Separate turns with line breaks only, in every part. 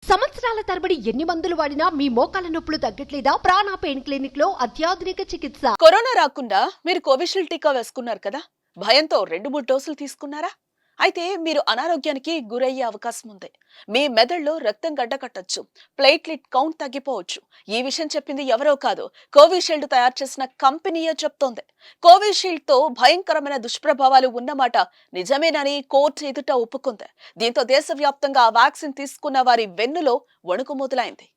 సంవత్సరాల తరబడి ఎన్ని మందులు వాడినా మీ మోకాల నొప్పులు తగ్గట్లేదా? ప్రాణ పెయిన్ క్లినిక్ లో అత్యాధునిక చికిత్స.
కరోనా రాకుండా మీరు కోవిషీల్డ్ టీకా వేసుకున్నారు కదా, భయంతో 2-3 డోసులు తీసుకున్నారా? అయితే మీరు అనారోగ్యానికి గురయ్యే అవకాశం ఉంది. మీ మెదడులో రక్తం గడ్డకట్టొచ్చు, ప్లేట్లెట్ కౌంట్ తగ్గిపోవచ్చు. ఈ విషయం చెప్పింది ఎవరో కాదు, కోవిషీల్డ్ తయారు చేసిన కంపెనీయే చెప్తోంది. కోవిషీల్డ్ తో భయంకరమైన దుష్ప్రభావాలు ఉన్నమాట నిజమేనని కోర్టు ఎదుట ఒప్పుకుంది. దీంతో దేశవ్యాప్తంగా ఆ వ్యాక్సిన్ తీసుకున్న వారి వెన్నులో వణుకు మొదలైంది.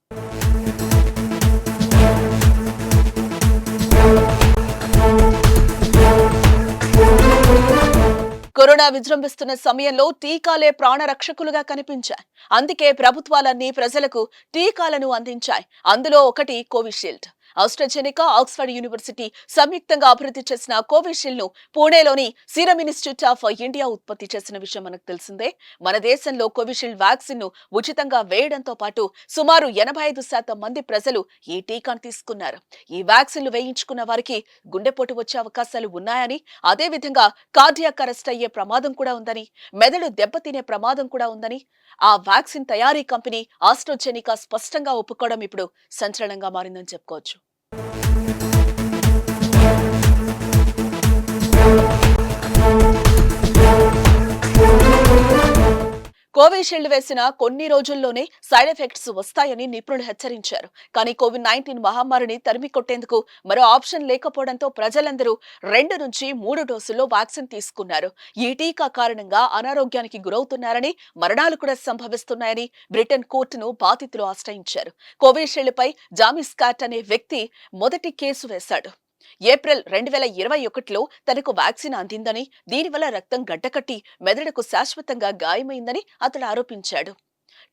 కరోనా విజృంభిస్తున్న సమయంలో టీకాలే ప్రాణరక్షకులుగా కనిపించాయి. అందుకే ప్రభుత్వాలన్నీ ప్రజలకు టీకాలను అందించాయి. అందులో ఒకటి కోవిషీల్డ్. ఆస్ట్రాజెనికా, ఆక్స్ఫర్డ్ యూనివర్సిటీ సంయుక్తంగా అభివృద్ధి చేసిన కోవిషీల్డ్ ను పూణేలోని సీరం ఇన్స్టిట్యూట్ ఆఫ్ ఇండియా ఉత్పత్తి చేసిన విషయం మనకు తెలిసిందే. మన దేశంలో కోవిషీల్డ్ వ్యాక్సిన్ ను ఉచితంగా వేయడంతో పాటు సుమారు 85% మంది ప్రజలు ఈ టీకాను తీసుకున్నారు. ఈ వ్యాక్సిన్లు వేయించుకున్న వారికి గుండెపోటు వచ్చే అవకాశాలు ఉన్నాయని, అదేవిధంగా కార్డియాక్ అరెస్ట్ అయ్యే ప్రమాదం కూడా ఉందని, మెదడు దెబ్బతినే ప్రమాదం కూడా ఉందని ఆ వ్యాక్సిన్ తయారీ కంపెనీ ఆస్ట్రాజెనికా స్పష్టంగా ఒప్పుకోవడం ఇప్పుడు సంచలనంగా మారిందని చెప్పుకోవచ్చు. కోవిషీల్డ్ వేసిన కొన్ని రోజుల్లోనే సైడ్ ఎఫెక్ట్స్ వస్తాయని నిపుణులు హెచ్చరించారు. కానీ కోవిడ్-19 మహమ్మారిని తరిమి కొట్టేందుకు మరో ఆప్షన్ లేకపోవడంతో ప్రజలందరూ 2 నుంచి 3 డోసుల్లో వ్యాక్సిన్ తీసుకున్నారు. ఈ టీకా కారణంగా అనారోగ్యానికి గురవుతున్నారని, మరణాలు కూడా సంభవిస్తున్నాయని బ్రిటన్ కోర్టును బాధితులు ఆశ్రయించారు. కోవిషీల్డ్ పై జామీ స్కాట్ అనే వ్యక్తి మొదటి కేసు వేశాడు. ఏప్రిల్ 2021లో తనకు వ్యాక్సిన్ అందిందని, దీనివల్ల రక్తం గడ్డకట్టి మెదడుకు శాశ్వతంగా గాయమైందని అతడు ఆరోపించాడు.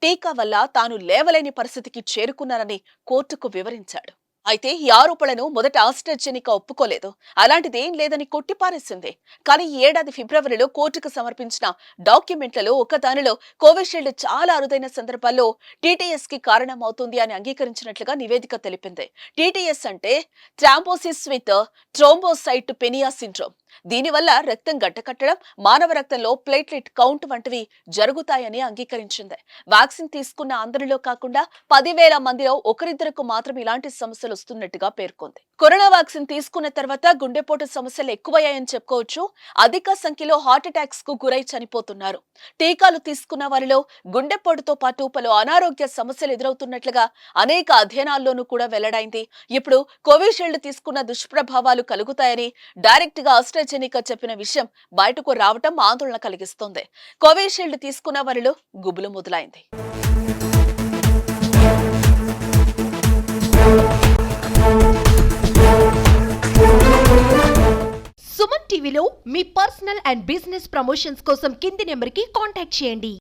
టీకా వల్ల తాను లేవలేని పరిస్థితికి చేరుకున్నానని కోర్టుకు వివరించాడు. అయితే ఈ ఆరోపణలను మొదట ఆస్ట్రాజెనికా ఒప్పుకోలేదు. అలాంటిదేం లేదని కొట్టిపారేసింది. కానీ ఈ ఏడాది ఫిబ్రవరిలో కోర్టుకు సమర్పించిన డాక్యుమెంట్లలో ఒకదానిలో కోవిషీల్డ్ చాలా అరుదైన సందర్భాల్లో టీటీఎస్ కి కారణమవుతుంది అని అంగీకరించినట్లుగా నివేదిక తెలిపింది. టీటీఎస్ అంటే ట్రాంబోసిస్ విత్ థ్రోంబోసైటోపెనియా సిండ్రోమ్. దీనివల్ల రక్తం గడ్డకట్టడం, మానవ రక్తంలో ప్లేట్లెట్ కౌంట్ వంటివి జరుగుతాయని అంగీకరించింది. వ్యాక్సిన్ తీసుకున్న అందరిలో కాకుండా 10,000 మందిలో ఒకరిద్దరికి మాత్రం ఇలాంటి సమస్యలు వస్తున్నట్టుగా పేర్కొంది. కరోనా వ్యాక్సిన్ తీసుకున్న తర్వాత గుండెపోటు సమస్యలు ఎక్కువయ్యాయని చెప్పుకోవచ్చు. అధిక సంఖ్యలో హార్ట్ అటాక్స్ కు గురై చనిపోతున్నారు. టీకాలు తీసుకున్న వారిలో గుండెపోటుతో పాటు పలు అనారోగ్య సమస్యలు ఎదురవుతున్నట్లుగా అనేక అధ్యయనాల్లోనూ కూడా వెల్లడైంది. ఇప్పుడు కోవిషీల్డ్ తీసుకున్న దుష్ప్రభావాలు కలుగుతాయని డైరెక్ట్ గా ఆస్ట్రాజెనికా చెప్పిన విషయం బయటకు రావటం ఆందోళన కలిగిస్తోంది. కోవిషీల్డ్ తీసుకున్న వారిలో గుబులు మొదలైంది.
సుమన్ టీవీలో మీ పర్సనల్ అండ్ బిజినెస్ ప్రమోషన్స్ కోసం కింది నెంబర్కి కాంటాక్ట్ చేయండి.